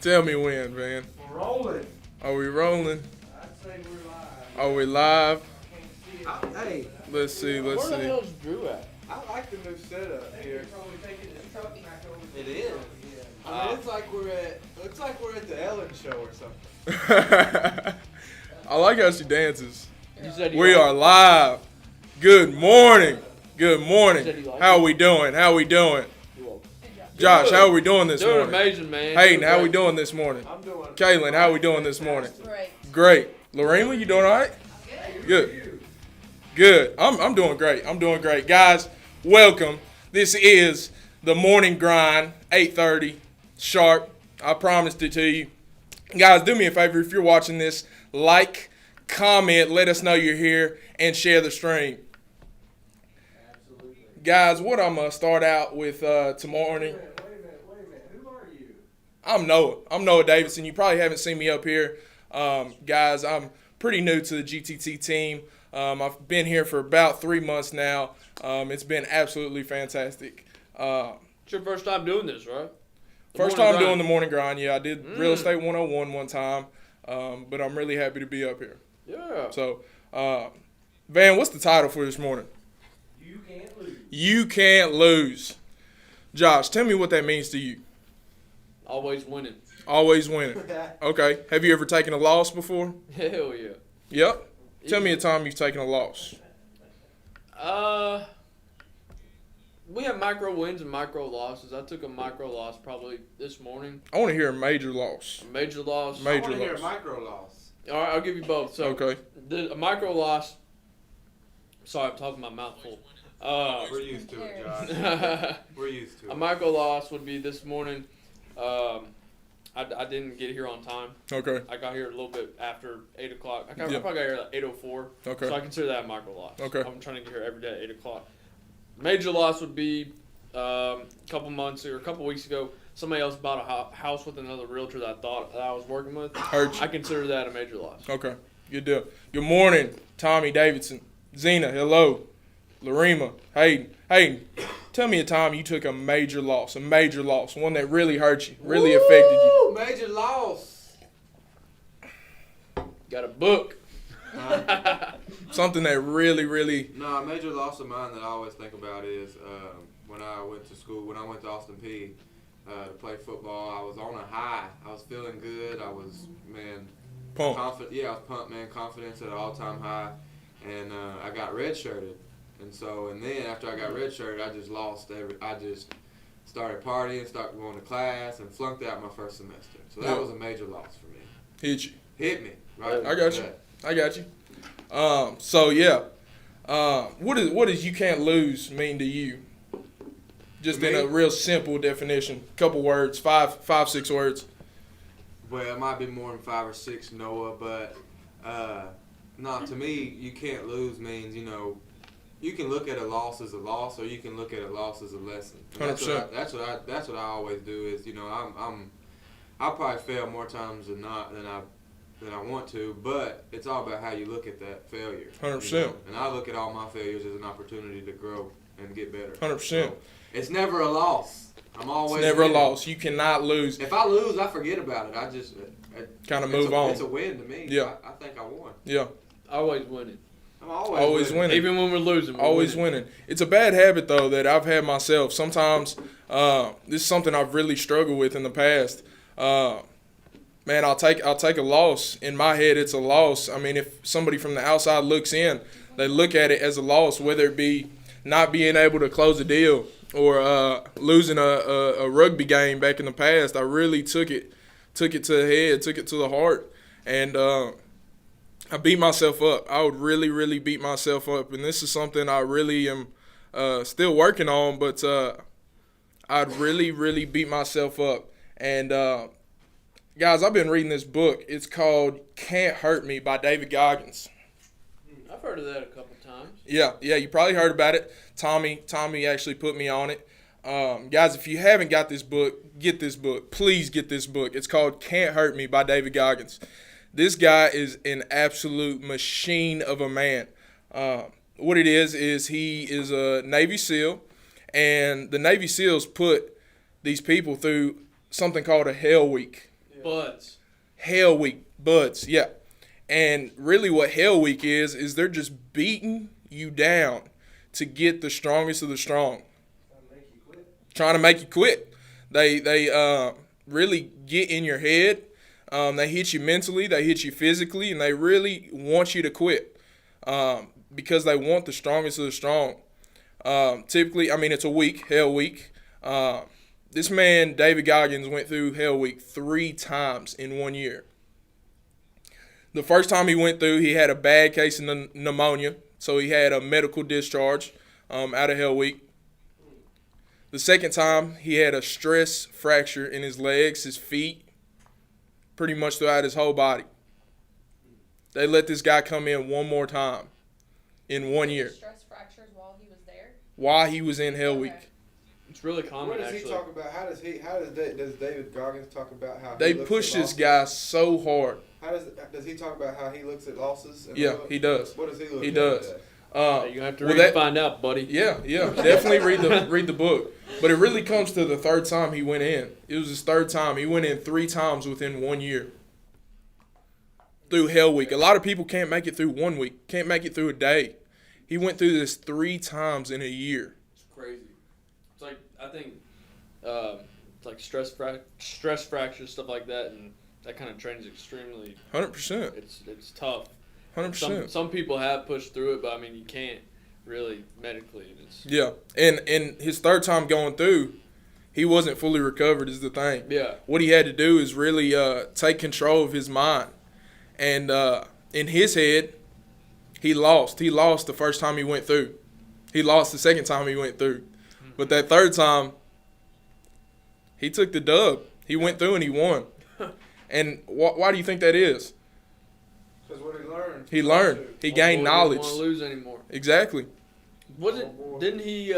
Tell me when, man. We're rolling. Are we rolling? I'd say we're live. Are we live? Hey, Let's see. Where the hell's Drew at? I like the new setup here. Probably taking his truck back over. It is. I mean, it's like we're at the Ellen show or something. I like how she dances. You said We are live. Good morning. Good morning. Said you like How it? we doing? How we doing? Josh, how are we doing this Doing morning? amazing, man. Hayden, Doing how we great. doing this morning? I'm doing. Kaylin, how we doing this morning? Great. Great. Lorena, you doing all right? Good. Good. I'm doing great. I'm doing great. Guys, welcome. This is the morning grind, 8:30 sharp. I promised it to you. Guys, do me a favor. If you're watching this, like, comment, let us know you're here, and share the stream. Absolutely. Guys, what I'm going to start out with tomorrow morning. Wait a minute. Who are you? I'm Noah. I'm Noah Davidson. You probably haven't seen me up here. Guys, I'm pretty new to the GTT team. I've been here for about 3 months now. It's been absolutely fantastic. It's your first time doing this, right? First time doing the morning grind. Yeah, I did Real Estate 101 one time, but I'm really happy to be up here. Yeah. So, Van, what's the title for this morning? You can't lose. You can't lose. Josh, tell me what that means to you. Always winning. Always winning. Okay. Have you ever taken a loss before? Hell yeah. Yep. Tell me a time you've taken a loss. We have micro wins and micro losses. I took a micro loss probably this morning. I want to hear a major loss. A major loss. I Major want to hear a loss. micro loss. All right, I'll give you both. So Okay. a micro loss. Sorry, I'm talking my mouth full. We're used to it, Josh. We're used to A it. micro loss would be this morning. I didn't get here on time. Okay. I got here a little bit after 8 o'clock. I Yeah. probably got here at 8:04. Okay. So I consider that a micro loss. Okay. I'm trying to get here every day at 8 o'clock. Major loss would be a couple months or a couple weeks ago, somebody else bought a house with another realtor that I thought that I was working with. Heard you. I consider that a major loss. Okay. Good deal. Good morning, Tommy Davidson. Zena, hello. Lorena, Hayden. Hayden, tell me a time you took a major loss, one that really hurt you, really affected you. Woo! Major loss. Got a book. Something that really, No, a major loss of mine that I always think about is when I went to school, when I went to Austin P to play football. I was on a high. I was feeling good. I was, pumped. confident. Yeah, I was pumped, man. Confidence at an all-time high. And I got redshirted. And then after I got redshirted, I just lost I just started partying, started going to class, and flunked out my first semester. So that was a major loss for me. Hit you. Hit me, right? I got you. I got you. What does you can't lose mean to you? Just in a real simple definition. Couple words, five, 6 words. Well, it might be more than 5 or 6, Noah, but no, to me, you can't lose means, you can look at a loss as a loss, or you can look at a loss as a lesson. And 100%. That's what I always do is, I'll probably fail more times than not than I want to, but it's all about how you look at that failure. 100%. And I look at all my failures as an opportunity to grow and get better. 100%. So, it's never a loss. I'm always It's never a winning. loss. You cannot lose. If I lose, I forget about it. I just Kind of move on. It's a win to me. Yeah. I think I won. Yeah. Always winning. I'm Always winning. Even when we're losing. We're Always winning. It's a bad habit though that I've had myself. Sometimes this is something I've really struggled with in the past. Man, I'll take a loss. In my head, it's a loss. I mean, if somebody from the outside looks in, they look at it as a loss, whether it be not being able to close a deal or losing a rugby game back in the past. I really took it to the head, took it to the heart, and I beat myself up. I would really beat myself up, and this is something I really am still working on, but I'd really beat myself up. And guys, I've been reading this book. It's called Can't Hurt Me by David Goggins. I've heard of that a couple times. Yeah, you probably heard about it. Tommy actually put me on it. Guys, if you haven't got this book, get this book. Please get this book. It's called Can't Hurt Me by David Goggins. This guy is an absolute machine of a man. What it is he is a Navy SEAL, and the Navy SEALs put these people through something called a hell week. But Hell week, buds, yeah. And really what hell week is they're just beating you down to get the strongest of the strong. Trying to make you quit. They really get in your head. They hit you mentally, they hit you physically, and they really want you to quit because they want the strongest of the strong. Typically, I mean, it's a week, hell week. This man, David Goggins, went through hell week 3 times in 1 year. The first time he went through, he had a bad case of pneumonia, so he had a medical discharge out of hell week. The second time, he had a stress fracture in his legs, his feet, pretty much throughout his whole body. They let this guy come in one more time in 1 year Stress fractures while he was there. while he was in hell week. it's really common, What does actually. he talk about? How does David Goggins talk about how They he looks push at this losses? guy so hard. How does he talk about how he looks at losses? And Yeah, what- he does. What does he look He at? does. You're gonna have to well, read that- to find out, buddy. Yeah, definitely read the book. But it really comes to the third time he went in. It was his third time. He went in 3 times within 1 year through hell week. A lot of people can't make it through 1 week, can't make it through a day. He went through this 3 times in a year. It's crazy. It's like I think it's like stress fractures, stuff like that, and that kind of trains extremely. 100%. It's tough. 100%. Some people have pushed through it, but I mean you can't really medically. Yeah, and his third time going through, he wasn't fully recovered is the thing. Yeah. What he had to do is really take control of his mind. And in his head, he lost. He lost the first time he went through. He lost the second time he went through. But that third time, he took the dub. He went through and he won. And why do you think that is? Because what he learned. He learned. He gained knowledge. Don't want to lose anymore. Exactly. Didn't he?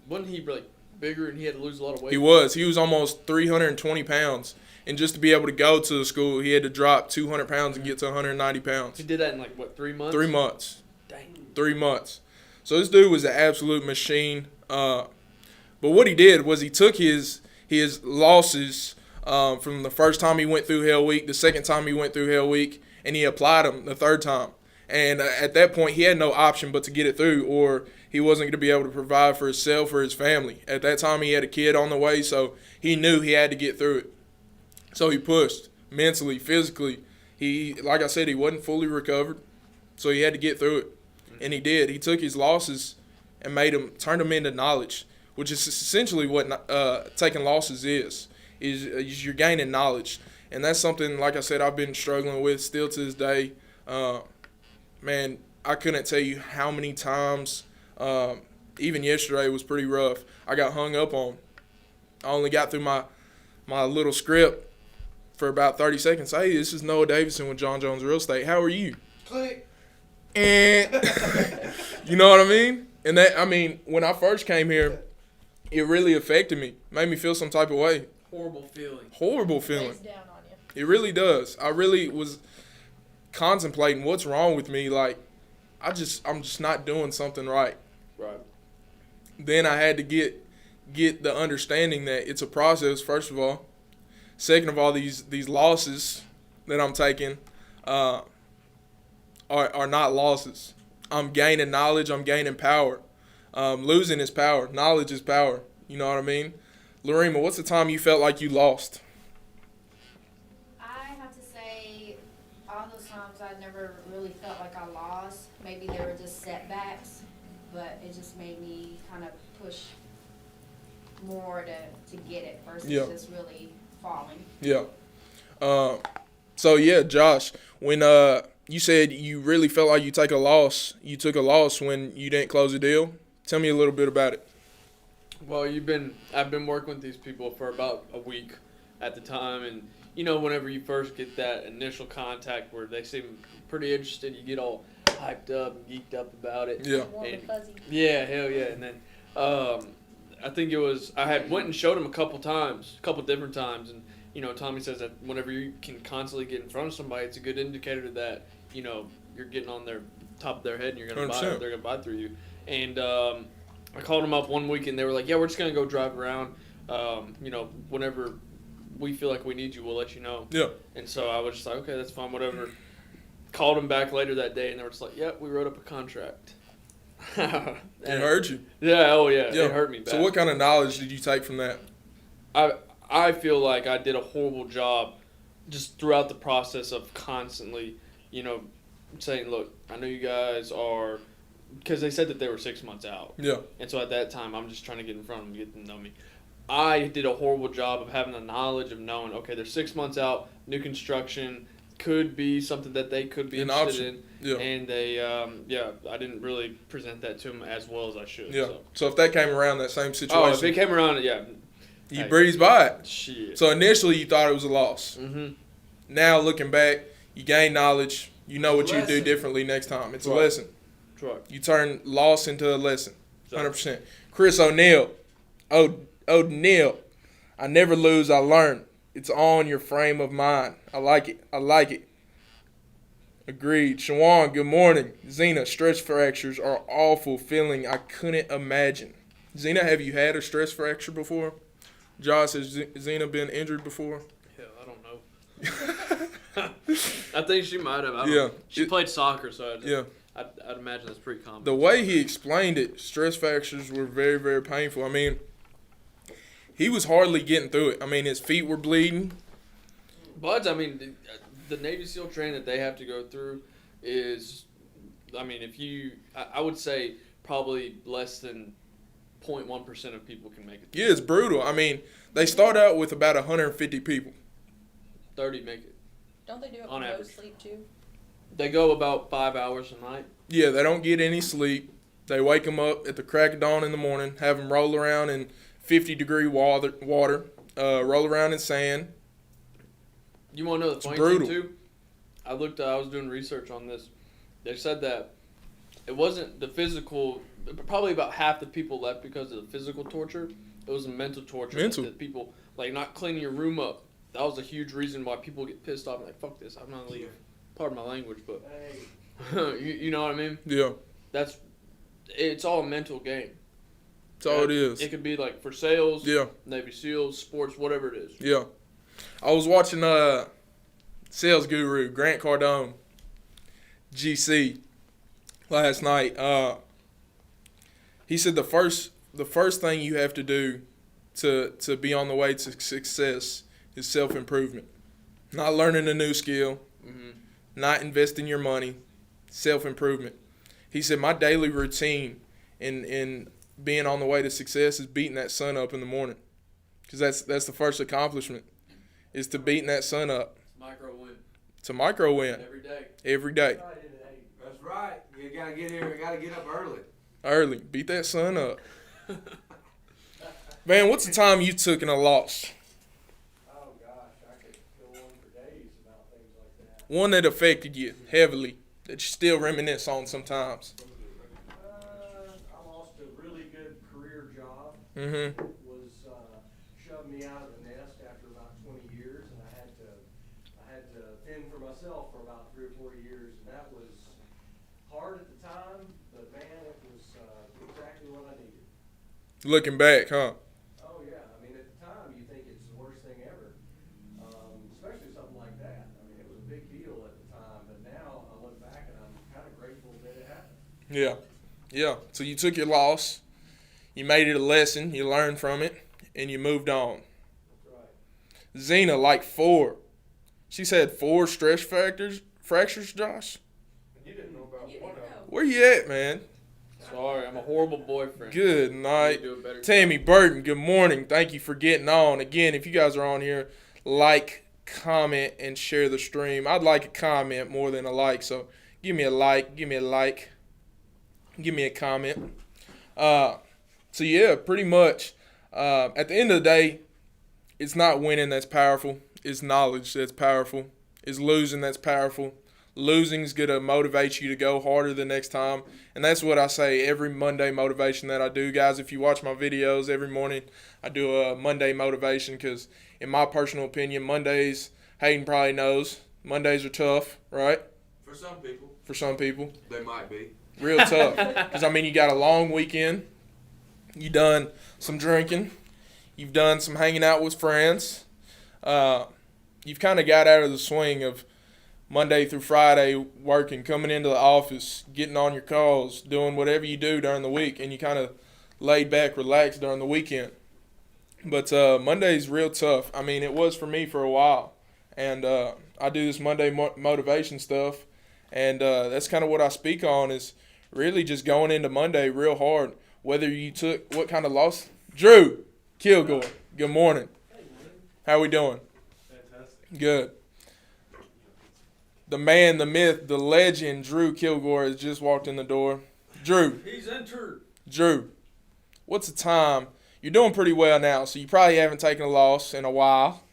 Wasn't he like bigger and he had to lose a lot of weight? He was. He was almost 320 pounds. And just to be able to go to the school, he had to drop 200 pounds and get to 190 pounds. He did that in like what, 3 months? 3 months. Dang. 3 months. So this dude was an absolute machine. But what he did was he took his losses from the first time he went through Hell Week, the second time he went through Hell Week, and he applied them the third time. And at that point, he had no option but to get it through, or he wasn't going to be able to provide for himself or his family. At that time, he had a kid on the way, so he knew he had to get through it. So he pushed mentally, physically. He, like I said, he wasn't fully recovered, so he had to get through it, and he did. He took his losses and turned them into knowledge, which is essentially what taking losses is you're gaining knowledge, and that's something, like I said, I've been struggling with still to this day. Man, I couldn't tell you how many times. Even yesterday was pretty rough. I got hung up on. I only got through my little script for about 30 seconds. Hey, this is Noah Davidson with John Jones Real Estate. How are you? Click. And you know what I mean? And that, I mean, when I first came here, it really affected me. Made me feel some type of way. Horrible feeling. Horrible feeling. Lays down on you. It really does. I really was contemplating what's wrong with me. Like, I'm just not doing something right. Right. Then I had to get the understanding that it's a process, first of all. Second of all, these losses that I'm taking are not losses. I'm gaining knowledge. I'm gaining power. Losing is power. Knowledge is power. You know what I mean? Lorima, what's the time you felt like you lost? I have to say, all those times I never really felt like I lost. Maybe they were just setbacks, but it just made me kind of push more to get it versus just really falling. Yeah. So yeah, Josh, when you said you really felt like you took a loss when you didn't close the deal. Tell me a little bit about it. Well, I've been working with these people for about a week at the time, and you know, whenever you first get that initial contact where they seem pretty interested, you get all hyped up and geeked up about it. Yeah. Warm and fuzzy. Yeah, hell yeah. And then I think I had went and showed him a couple different times, and you know, Tommy says that whenever you can constantly get in front of somebody, it's a good indicator that, you know, you're getting on their top of their head and you're gonna buy 100%. they're gonna buy through you. And I called them up one week and they were like, yeah, we're just gonna go drive around. You know, whenever we feel like we need you, we'll let you know. Yeah. And so I was just like, okay, that's fine, whatever. Called them back later that day, and they were just like, yep, we wrote up a contract. It hurt you. Yeah, oh yeah, Yeah. it hurt me bad. So what kind of knowledge did you take from that? I feel like I did a horrible job just throughout the process of constantly, saying, look, I know you guys are, because they said that they were 6 months out. Yeah. And so at that time, I'm just trying to get in front of them, get them to know me. I did a horrible job of having the knowledge of knowing, okay, they're 6 months out, new construction, could be something that they could be An interested option. in. Yeah. And they, I didn't really present that to them as well as I should. Yeah. So. So if that came around, that same situation, Oh, if it came around, yeah. you Hey. breezed by it. Shit. So initially you thought it was a loss. Mm-hmm. Now looking back, you gain knowledge. You know what you do Lesson. differently next time. It's a Right. lesson. That's right. You turn loss into a lesson. So- 100%. Chris O'Neal. O'Neal. I never lose, I learn. It's on your frame of mind. I like it. I like it. Agreed. Shawan, good morning. Zena, stress fractures are awful feeling I couldn't imagine. Zena, have you had a stress fracture before? Josh, has Zena been injured before? Hell, I don't know. I think she might have. Yeah. She played soccer, so Yeah. I'd imagine that's pretty common. The way he explained it, stress fractures were very, very painful. I mean, he was hardly getting through it. I mean, his feet were bleeding. Buds, I mean, the Navy SEAL training that they have to go through is, I mean, I would say probably less than 0.1% of people can make it. Yeah, it's brutal. I mean, they start out with about 150 people. 30 make it. Don't they do it On for no average. sleep too? They go about 5 hours a night. Yeah, they don't get any sleep. They wake them up at the crack of dawn in the morning, have them roll around in 50-degree water, roll around in sand. You want to know the funny brutal. thing too? I was doing research on this. They said that it wasn't the physical. Probably about half the people left because of the physical torture. It was the mental torture. Mental. That people like not cleaning your room up. That was a huge reason why people get pissed off and like, fuck this, I'm not leaving. Pardon my language, but Hey, you know what I mean? Yeah, It's all a mental game. that's all it is. It could be like for sales, Yeah, Navy SEALs, sports, whatever it is. yeah. I was watching Sales Guru, Grant Cardone, GC, last night. He said the first thing you have to do to be on the way to success is self-improvement. Not learning a new skill, Mm-hmm. not investing your money, self-improvement. He said my daily routine in being on the way to success is beating that sun up in the morning, because that's the first accomplishment, is to beating that sun up. Micro win It's a micro win every day. every day, tried it at 8. That's right. You gotta get here. You gotta get up early. early. Beat that sun up. Man, what's the time you took in a loss? Oh gosh, I could go on for days about things like that. One that affected you heavily, that you still reminisce on sometimes. I lost a really good career job. Mm-hmm. Was shoved me out of the nest after about 20 years, and I had to fend for myself for about 3 or 4 years, and that was hard at the time, but man, it was exactly what I needed. Looking back, huh? Oh yeah, I mean at the time you think it's the worst thing ever, especially something like that. I mean it was a big deal at the time, but now I look back and I'm kind of grateful that it happened. Yeah. Yeah. So you took your loss, you made it a lesson, you learned from it, and you moved on. That's right. Zena, like 4. She's had 4 stress fractures, Josh. You didn't know about You one of didn't them. know. Where you at, man? Sorry, I'm a horrible boyfriend. Good I night. need to do a better Tammy Burton, good morning. Thank you for getting on. Again, if you guys are on here, like, comment, and share the stream. I'd like a comment more than a like, so give me a like, give me a like, give me a comment. So yeah, pretty much. At the end of the day, it's not winning that's powerful. It's knowledge that's powerful. It's losing that's powerful. Losing's going to motivate you to go harder the next time. And that's what I say every Monday motivation that I do. Guys, if you watch my videos every morning, I do a Monday motivation because, in my personal opinion, Mondays, Hayden probably knows, Mondays are tough, right? For some people, For some people. they might be. Real tough. Because, I mean, you got a long weekend. You done some drinking. You've done some hanging out with friends. you've kind of got out of the swing of Monday through Friday working, coming into the office, getting on your calls, doing whatever you do during the week, and you kind of laid back, relaxed during the weekend. But Monday's real tough. I mean, it was for me for a while. And I do this Monday motivation stuff, and that's kind of what I speak on is really just going into Monday real hard, whether you took what kind of loss. Drew Kilgore, good morning. How we doing? Fantastic. Good. The man, the myth, the legend, Drew Kilgore has just walked in the door. Drew. He's entered. Drew, what's the time? You're doing pretty well now, so you probably haven't taken a loss in a while.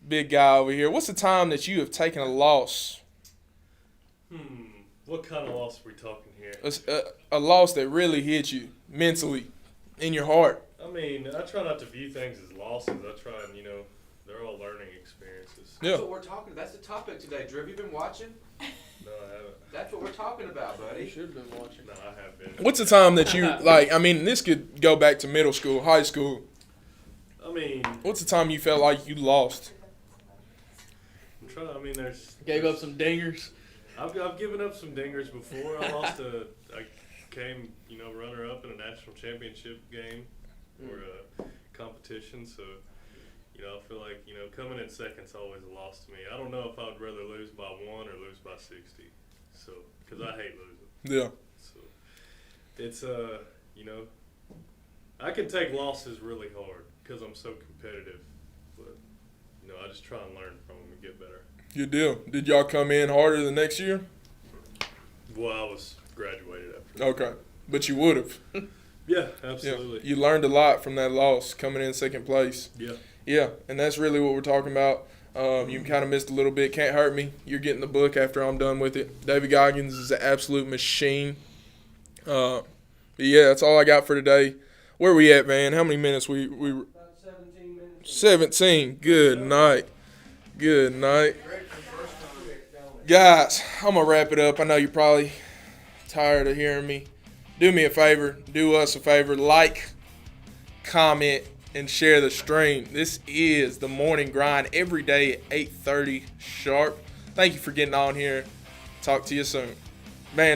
Big guy over here. What's the time that you have taken a loss? What kind of loss are we talking here? A loss that really hit you mentally, in your heart. I mean, I try not to view things as losses. I try and, they're all learning experiences. Yeah. That's what we're talking. That's the topic today. Drew, have you been watching? No, I haven't. That's what we're talking about, You buddy. should have been watching. No, I have been. What's the time that you, like, I mean, this could go back to middle school, high school. I mean, What's the time you felt like you lost? I'm trying. I mean, Gave up some dingers. I've given up some dingers before. I came, runner up in a national championship game or a competition. So, I feel like, coming in second's always a loss to me. I don't know if I would rather lose by 1 or lose by 60. So, because I hate losing. Yeah. So, it's, I can take losses really hard because I'm so competitive. But, I just try and learn from them and get better. Good deal. Did y'all come in harder the next year? Well, I was graduated after. Okay. But you would have. Yeah, Yeah. absolutely. You learned a lot from that loss coming in second place. Yeah. Yeah, and that's really what we're talking about. You kind of missed a little bit. Can't hurt me. You're getting the book after I'm done with it. David Goggins is an absolute machine. But yeah, that's all I got for today. Where we at, man? How many minutes we About 17 minutes. 17. Good night. Good night. Guys, I'm going to wrap it up. I know you're probably tired of hearing me. Do me a favor. Do us a favor. Like, comment, and share the stream. This is the morning grind every day at 8:30 sharp. Thank you for getting on here. Talk to you soon. Man,